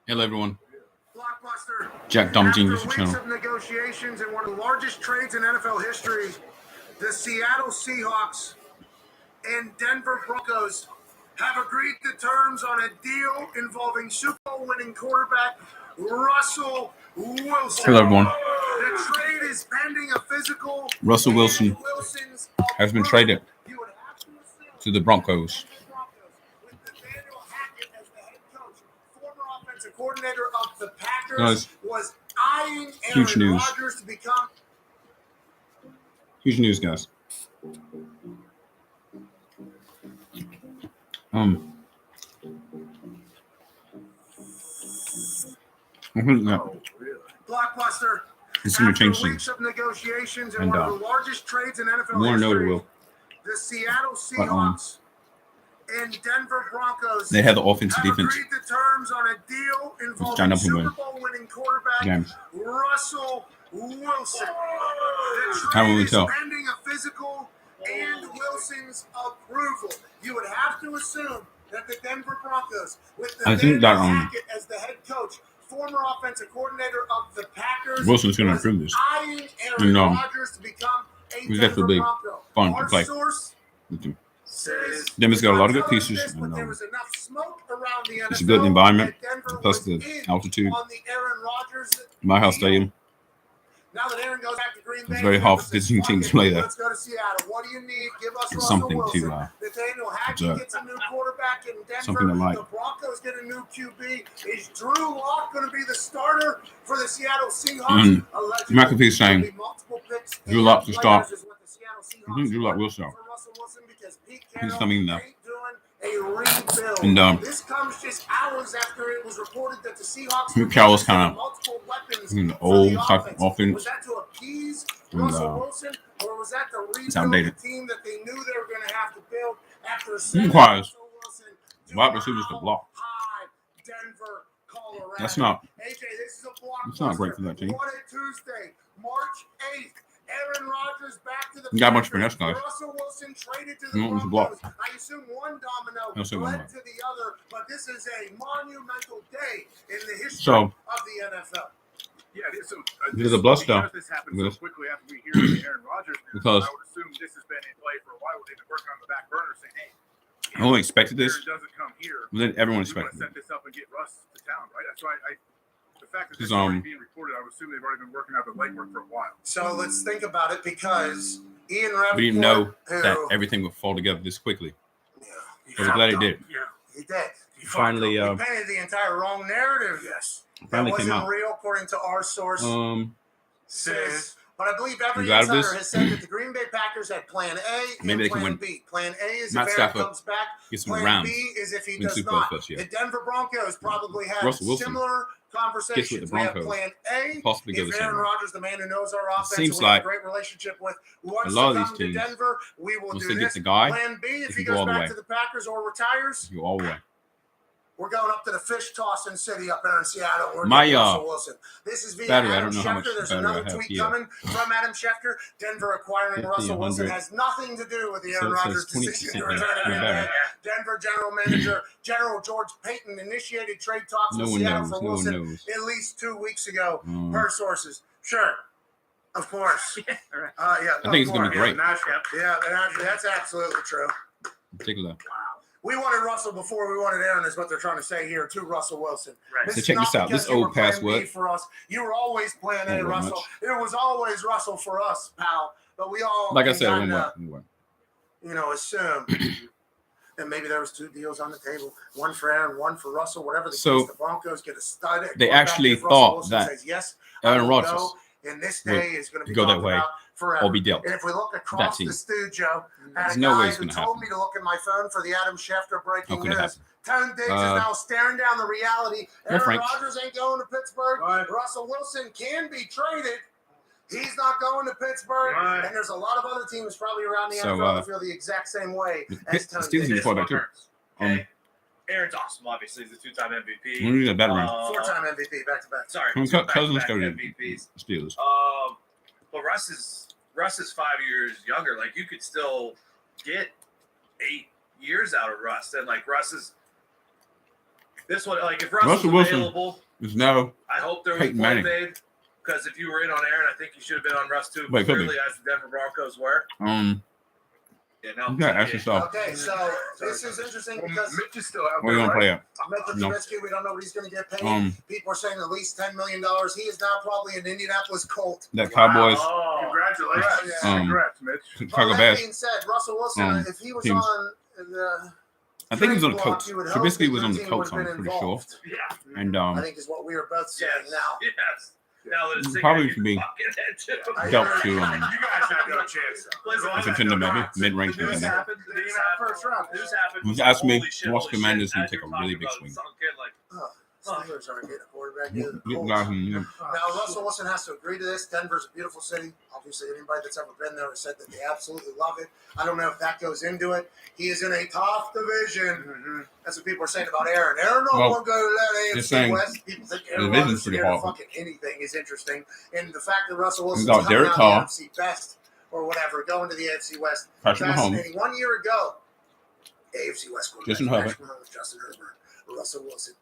Hello, everyone. Blockbuster. JACKDAMJIEN After YouTube weeks channel. of negotiations and one of the largest trades in NFL history, the Seattle Seahawks and Denver Broncos have agreed to terms on a deal involving Super Bowl winning quarterback Russell Wilson. Hello, everyone. The trade is pending a physical. Russell Wilson has been traded to the Broncos. With Nathaniel Hackett as the head coach, former offensive coordinator of the Packers, Guys, was eyeing huge Aaron news. Rodgers to become. Huge news, guys. I think that Blockbuster. it's going to change After weeks things. of negotiations and And, one of the largest trades in NFL More know it history, will. the Seattle But, Seahawks and Denver Broncos They have the offensive have defense. agreed to terms on a deal John involving Upton Super win. Bowl winning quarterback Games. Russell Wilson. The How will trade we is tell? pending a physical and Wilson's approval. You would have to assume that the Denver Broncos, with I think that Hackett as the head coach, former offensive coordinator of the Packers, Wilson's going to was improve this. eyeing Aaron And, Rodgers to become a it's Denver definitely Bronco. fun to Our play source with them. says Denver's got a lot of good I'll tell you pieces, this, but and there was enough smoke around the it's a NFL good environment, that Denver plus was the in altitude. on the Aaron Rodgers My house deal. stadium. Now that Aaron goes back to Green Bay, It's very hard for visiting teams to play there. Let's go to Seattle. What do you need? Give us It's Russell something Wilson. to Nathaniel Hackett observe. gets a new quarterback in Denver. Something to like. The Broncos get a new QB. Is Drew Lock going to be the starter for the Seattle Seahawks? Allegedly, McAfee's saying there'll be multiple picks Drew and Lock to start. players is what the Seattle I think Seahawks Drew Lock will want start. for Russell Wilson because Pete He's Carroll coming in now. ain't doing a rebuild. And This comes just hours after it was reported that the Seahawks Pete Carroll's kind of multiple weapons an for old the type of offense. Was that to appease And, Russell Wilson, or was that to it's rebuild outdated. the team that they knew they were going to have to build after requires Russell Wilson to wide receivers to block. high Denver, Colorado? That's not. AJ, this is a blockbuster. It's not great for that team. What a Tuesday, March 8th. Aaron Rodgers back to the You got a bunch of Packers. finesse guys. Russell Wilson traded to the You want them to block. Broncos. I assume one domino I'll say one led more. to the other, but this is a monumental day in the history So, of the NFL. Yeah, it is. So, there's a bluster. Because this happened With- so quickly after we hear the Aaron Rodgers news, Because- I would assume this has been in play for a while. They've been working on the back burner saying, hey, I only expected if this, Aaron doesn't come here, but then everyone we want expected to it. set this up and get Russ to town, right? That's why the fact that this Because, is already being reported, I would assume they've already been working out the legwork for a while. So let's think about it because Ian Rappaport, We didn't know who, that everything would fall together this quickly. Yeah, But we're glad it did. Yeah. he did. He finally, He painted the entire wrong narrative. Yes. That finally wasn't came out. real, according to our source. Says. But I believe every You got insider this? has said that the Green Bay Packers had Plan A and Maybe they can Plan win. B. Plan A is Matt if Aaron Stafford comes back. Get some Plan rounds. B is if he in does Super Bowl not. first year. The Denver Broncos probably have Russell Wilson similar conversations. gets with the We have Broncos. Plan A. Possibly go the If same Aaron way. Rodgers, the man who knows our offense, seems and we have like a great relationship with, wants a lot to of come these to teams, Denver, we will once do they get this. the guy, Plan B, if they he can go goes all the back way. to the Packers or retires, You go all the way. we're going up to the fish tossing city up there in Seattle. We're My, getting Russell Wilson. This is via battery, I Adam don't know how much Schefter. There's battery I another have tweet here. coming from Adam Schefter. Denver acquiring 50, Russell Wilson 100. has nothing to do with the So Aaron it says Rodgers 20% decision to there. return to No Green battery. Bay. Denver general manager General George Payton initiated trade talks No with one Seattle knows. for No one Wilson knows. at least 2 weeks ago, Mm. per sources. Sure. Of course. Yeah, right. Yeah, I think it's going to be great. Yeah, that's absolutely true. Take a look. We wanted Russell before we wanted Aaron, is what they're trying to say here to Russell Wilson. Right. This So is check not this out. because This you were old Plan password. B for us. You were always Plan A, Not very Russell. much. It was always Russell for us, pal. But we all, Like I can said, one kinda, more. assume that maybe there was 2 deals on the table, one for Aaron, one for Russell, whatever the So, case. The Broncos get a stud. they quarterback actually if Russell thought Wilson that says, yes, I Aaron will Rodgers go, and this day is going to be go that talked way about forever. or be dealt. And if we look That across team. the studio, There's at a no way guy it's who gonna told happen. me to look at my phone for the Adam Schefter breaking How could it news. happen? Tone Diggs is now staring down the reality. No, Aaron Frank. Rodgers ain't going to Pittsburgh. Right. Russell Wilson can be traded. He's not going to Pittsburgh. Right. And there's a lot of other teams probably around the So, NFL that feel the exact same way as Tone Steelers Diggs. is quarterback too. Okay. Aaron's awesome. Obviously, he's a 2-time We MVP. need a better range. 4-time MVP back to back. Sorry, When two Cousins back-to-back go to MVPs. Steelers. But Russ is 5 years younger. Like, you could still get 8 years out of Russ, and like Russ is This one, like if Russell Russell's Wilson available, is now I hope there was a Peyton point Manning. made. Because if you were in on Aaron, I think you should have been on Russ too. Wait, could be. Clearly, as the Denver Broncos were. You gotta ask yourself, Okay, so this is interesting because Mitch is still out where there, you gonna play right? at? Mitchell No. Trubisky, we don't know what he's going to get paid. People are saying at least $10 million. He is now probably an Indianapolis Colt. That Cowboys, Oh, Congratulations. Congrats, Mitch. Chicago that Bears. being said, Russell Wilson, if he was teams. on the I think he was on the trade block, Colts. you would hope Trubisky that was on the your team Colts, would I'm have been pretty sure. involved. yeah. And I think is what we are both saying Yes. now. Yes. Now that it's Probably sick, should be fucking head too. dealt to You guys have no chance. Listen, a contender, maybe mid-range The news contender. happened. The news happened. First round. The news happened. If you ask me, Holy shit, Ross holy Commanders shit. can As take you're a really talking big about it, swing. it sunk in like, Steelers aren't getting a quarterback. Now, Now, Russell Wilson has to agree to this. Denver's a beautiful city. Obviously, anybody that's ever been there has said that they absolutely love it. I don't know if that goes into it. He is in a tough division. That's what people are saying about Aaron. Aaron don't want to go to that just AFC saying, West. People think the Aaron division's Rodgers pretty here to hard. fucking anything is interesting. And the fact that Russell Wilson's got coming Derek out Carr. of the NFC Best or whatever, going to the AFC West. Patrick Mahomes. Fascinating. 1 year ago, AFC West quarterback, Justin Herbert. Patrick Mahomes, Justin Herbert, Russell Wilson,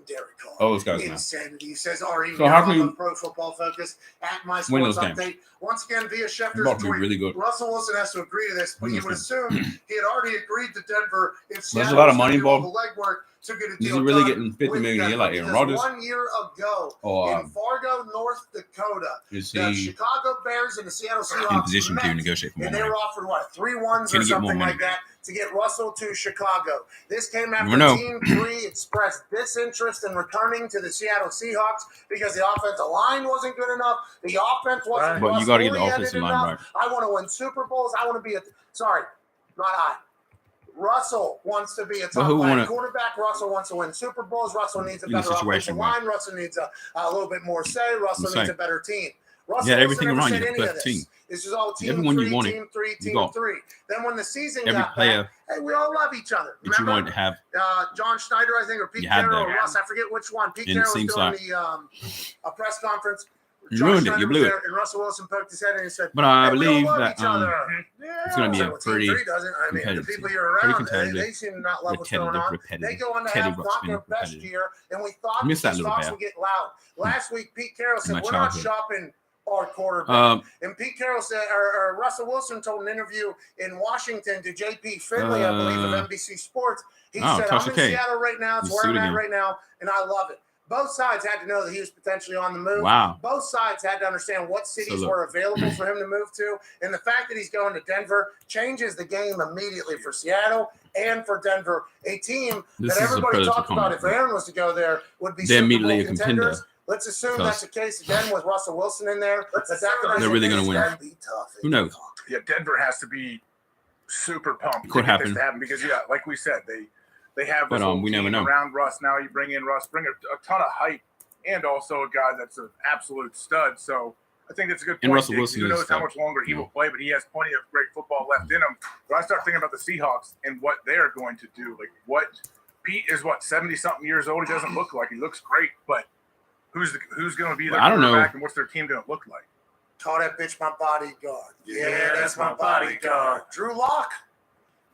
Derek Carr. All those guys now. Insanity, says Ari. So how can you Pro Football Focus at my win sports those games? update? Once again, via Schefter's About to be tweet, really good. Russell Wilson has to agree to this, but Win you those would games. assume he had already agreed to Denver if There's Seattle a lot of was money gonna do all involved. the legwork to get a Is deal he really done getting $50 with million a year Denver. like Aaron Because Rodgers? 1 year ago Or in Fargo, North Dakota, is the he Chicago Bears and the Seattle in Seahawks position to met, negotiate for more and they money? were offered what 3 1s Can or he get more something money? like that to get Russell to Chicago. This came after Never know. Team 3 expressed disinterest in returning to the Seattle Seahawks because the offensive line wasn't good enough. The offense wasn't. But you got to get the Russ-oriented offensive line enough. right. I want to win Super Bowls. I want to be a sorry, not I. Russell wants to be a top five quarterback. Russell wants to win Super Bowls. Russell needs a In a better offensive situation where- line. Russell needs a little bit more say. Russell I'm needs saying. a better team. Russell Yeah, Wilson everything never around said you, any but of this. team. This is all team Everyone you 3, wanted, team 3, you team got. 3. Then when the season Every got player back, hey, we all love each other. that you wanted Remember to have. John Schneider, I think, or Pete You had Carroll, or that. Russ, I forget which one. Pete And it Carroll was seems doing like a press conference. you John ruined it. Schneider You was blew it. there, and Russell Wilson poked his head and he said, But I "Hey, we all believe love that each other." it's going to be a So pretty Team 3 doesn't. I mean, the competitive people team. you're Pretty around, competitive. they seem to not love what's going repetitive, on. repetitive. They go on to Teddy have Ruxpin, not their best repetitive. year, and we thought Miss that these little stocks bear. would get loud. Last week, Pete Carroll said, my "We're not childhood. shopping our quarterback." Um, And Pete Carroll said, or Russell Wilson told an interview in Washington to JP Finley, I believe, of NBC Sports. He said, Toss "I'm the in K. Seattle right now. It's You where I'm sued at him. right now, and I love it." Both sides had to know that he was potentially on the move. Wow. Both sides had to understand what cities look. were available for him to move to. And the fact that he's going to Denver changes the game immediately for Seattle and for Denver, a team This that is a everybody predator talked about comment. if Aaron was to go there would be They're Super immediately Bowl a contender, contenders. Let's assume because that's the case again with Russell Wilson in there. They're really gonna win. Be tough. Who knows? Yeah, Denver has to be super pumped Could to get happen. this to happen because, yeah, like we said, they have this But, whole we team never know. around Russ. Now you bring in Russ, bring a ton of hype, and also a guy that's an absolute stud. So I think that's a good point. And Russell Diggs. Wilson Who is a knows how stud. much longer he will play, but he has plenty of great football left in him. But I start thinking about the Seahawks and what they're going to do. Like, what Pete is, 70-something years old. He doesn't look like he looks great, but who's going to be their I don't know. quarterback and what's their team going to look like? Call that bitch my bodyguard. Yeah, that's my bodyguard. Drew Lock.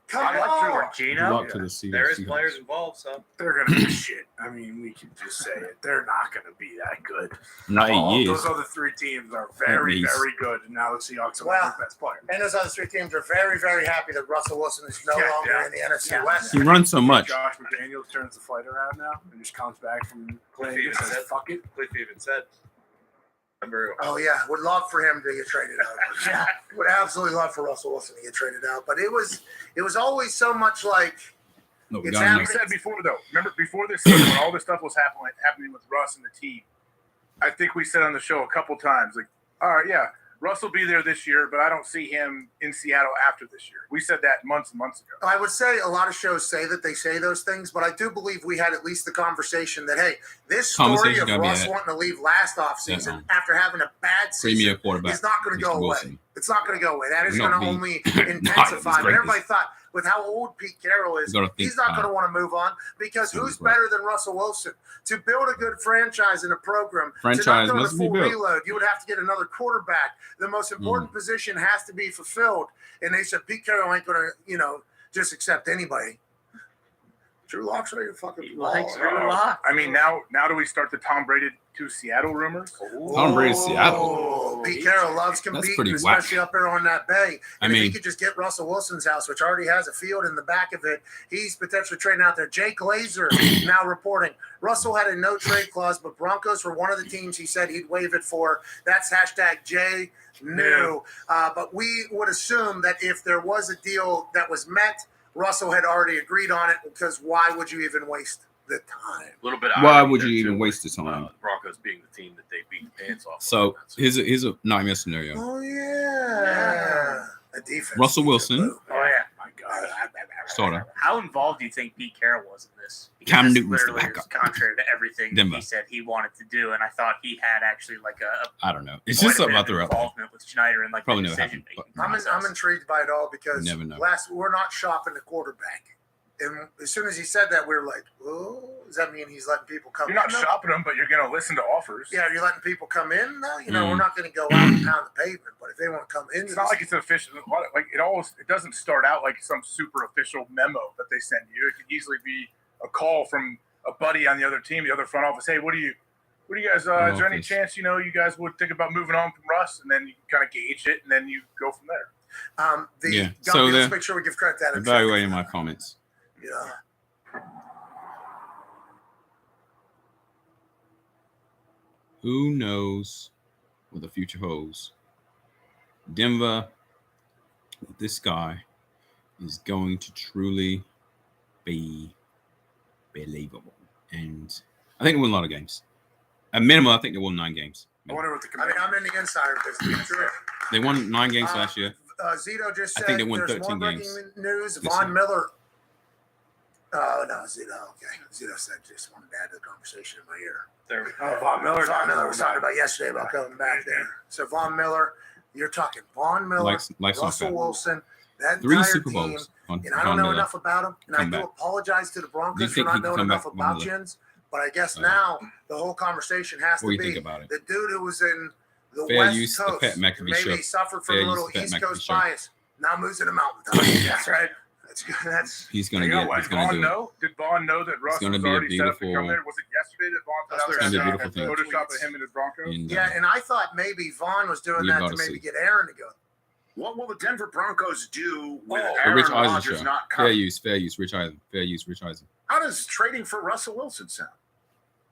Come I like on. Drew. Good Gino. luck to the Seahawks. There is players involved, so They're going to be shit. I mean, we can just say it. They're not going to be that good. Not 8 years. Those other 3 teams are very, least. very good. And now the Seahawks are Well, the best player. And those other 3 teams are very, very happy that Russell Wilson is no Yeah, longer yeah. in the NFC Yeah. West. He runs so much. Josh McDaniels turns the flight around now and just comes back from playing and says, fuck it. Cliff even said, remember, Oh yeah, would love for him to get traded out. Yeah. Would absolutely love for Russell Wilson to get traded out. But it was always so much like No, we It's got happening. We said before, though, remember before this season when all this stuff was happening with Russ and the team, I think we said on the show a couple times, like, all right, yeah, Russ will be there this year, but I don't see him in Seattle after this year. We said that months and months ago. I would say a lot of shows say that they say those things, but I do believe we had at least the conversation that, hey, this story Conversation of gotta be Russ had. wanting to leave last offseason Yeah. after having a bad season Premier quarterback. is not going to Mr. go away. Wilson. It's not going to go away. That is We're going not to being- only not intensify. as But great everybody as- thought with how old Pete Carroll is, You gotta think, he's not going to want to move on because Sounds who's right. better than Russell Wilson? To build a good franchise in a program, to Franchise not go to must be full built. reload, you would have to get another quarterback. The most important position has to be fulfilled. And they said Pete Carroll ain't going to, just accept anybody. Drew Lock's ready to fucking He ball. likes Drew Lock. I mean, now do we start the Tom Brady to Seattle rumors? Tom Brady to Seattle. Oh, Pete Carroll loves competing, pretty whack. especially up there on that bay. I And if mean- he could just get Russell Wilson's house, which already has a field in the back of it, he's potentially trading out there. Jake Glazer now reporting Russell had a no trade clause, but Broncos were one of the teams he said he'd waive it for. That's hashtag J new. But we would assume that if there was a deal that was met, Russell had already agreed on it, because why would you even waste the time? A little bit. Of Why irony would there, you even too, waste with, the time? The Broncos being the team that they beat the pants off. So of. here's a nightmare scenario. Oh, yeah. A defense. Russell Wilson. Oh yeah. My God. Starter. How involved do you think Pete Carroll was in this? Because Cam this Newton's the literally backup. is contrary to everything Denver. he said he wanted to do, and I thought he had actually like a I don't know. It's quite just a bit about of the rep. involvement with Schneider and like Probably the never decision happened, making. I'm intrigued by it all because You never know. we're not shopping the quarterback. And as soon as he said that, we were like, oh, does that mean he's letting people come You're not in? now? shopping them, but you're going to listen to offers. Yeah, you're letting people come in now? You know, Mm. we're not going to go out and pound the pavement, but if they want to come in, It's not like it's an official. Like it doesn't start out like some super official memo that they send you. It could easily be a call from a buddy on the other team, the other front office. Hey, what do you guys? Is there any Office. chance you guys would think about moving on from Russ? And then you kind of gauge it, and then you go from there. Yeah, Gumby, so let's they're make sure we give credit to that. Evaluating my comments. Yeah. Who knows what the future holds? Denver, this guy is going to truly be believable. And I think they won a lot of games. At minimum, I think they won 9 games. I wonder what the I mean, I'm in the insider business. They won 9 games last year. Zito just I said think they won there's 13 more games breaking news. this Von year. Miller. Oh, no, Zito. Okay. Zito said just wanted to add to the conversation in my ear. There. Von Miller. Von Miller was talking about yesterday about coming back there. So Von Miller, you're talking Von Miller, Life's not Russell fair. Wilson, that 3 entire Super team. Bowls on And I don't Von know Miller. enough about him, and I Come do back. apologize to the Do you Broncos for think not he can knowing come enough back, about Von Miller? Jens. But I guess now the whole conversation has What do to you be think about it? the dude who was in the Fair West use, the Coast, Pat McAfee maybe show. he suffered from Fair a little use, the Pat East McAfee Coast show. bias. Now moves in the mountain. That's right. That's good. That's He's going to You know get. what? He's going to do it. Vaughn know? Did Vaughn know that Russ gonna was be a already set up to come beautiful- there? Was it yesterday that Vaughn put That's out gonna that be a beautiful thing. Photoshop of him and the Broncos? And, yeah, and I thought maybe Vaughn was doing We're that about to to maybe see. get Aaron to go. What will the Denver Broncos do with the Aaron Rich Eisen Rodgers show. not Fair coming? use, Rich Eisen. Fair use, Rich Eisen. How does trading for Russell Wilson sound?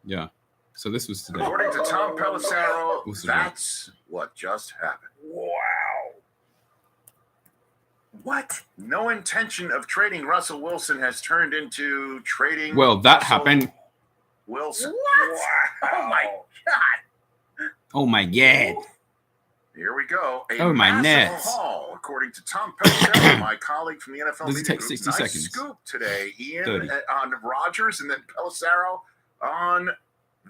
Yeah. So this was today. According to Tom Pelissero, What's the that's what just happened. Wow. What? No intention of trading Russell Wilson has turned into trading. Well, that Russell happened. Wilson. What? Oh my God. Oh my God. Here we go. A Oh, my massive nuts. haul, according to Tom Pelissero, my colleague from the NFL. Does it Media take Group. 60 Nice seconds? scoop today, Ian, 30. On Rodgers, and then Pelissero on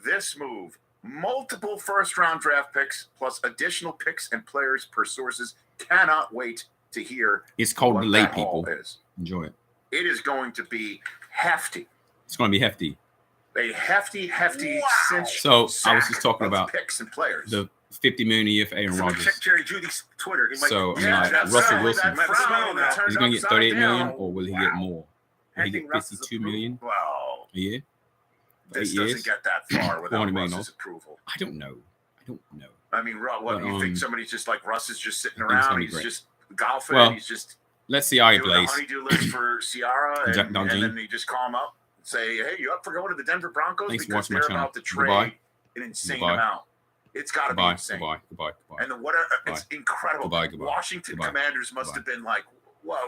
this move. Multiple first-round draft picks, plus additional picks and players per sources. Cannot wait to hear It's called what delay, that haul people. is. Enjoy it. It is going to be hefty. It's going to be hefty. A hefty cinch. So I was sack just talking of about picks and players. the $50 million a year for Aaron Somebody Rodgers. check Jerry Judy's Twitter. He might, So, I mean, yeah, like, that's Russell right. Wilson, That frown that turns He's going to get upside 38 million, down. or will he get more? Will he get 52 million Wow. a year? For 8 This years? doesn't get that far without 400 million Russ's approval. I don't know. I mean, what do you But, think? Somebody's just like Russ is just sitting I think it's around. gonna be He's great. just golfing. Well, he's just Let's see how he doing a plays. honeydew list for Ciara, and JACKDAMJIEN. then you just call him up and say, "Hey, you up for going to the Denver Broncos?" Thanks for because watching my they're channel. about to trade Goodbye. an insane Goodbye. amount. It's got to be Goodbye. insane. Goodbye. Goodbye. Goodbye. And then what? It's incredible. Goodbye. Goodbye. Washington Goodbye. Commanders must Goodbye. have been like, "Whoa."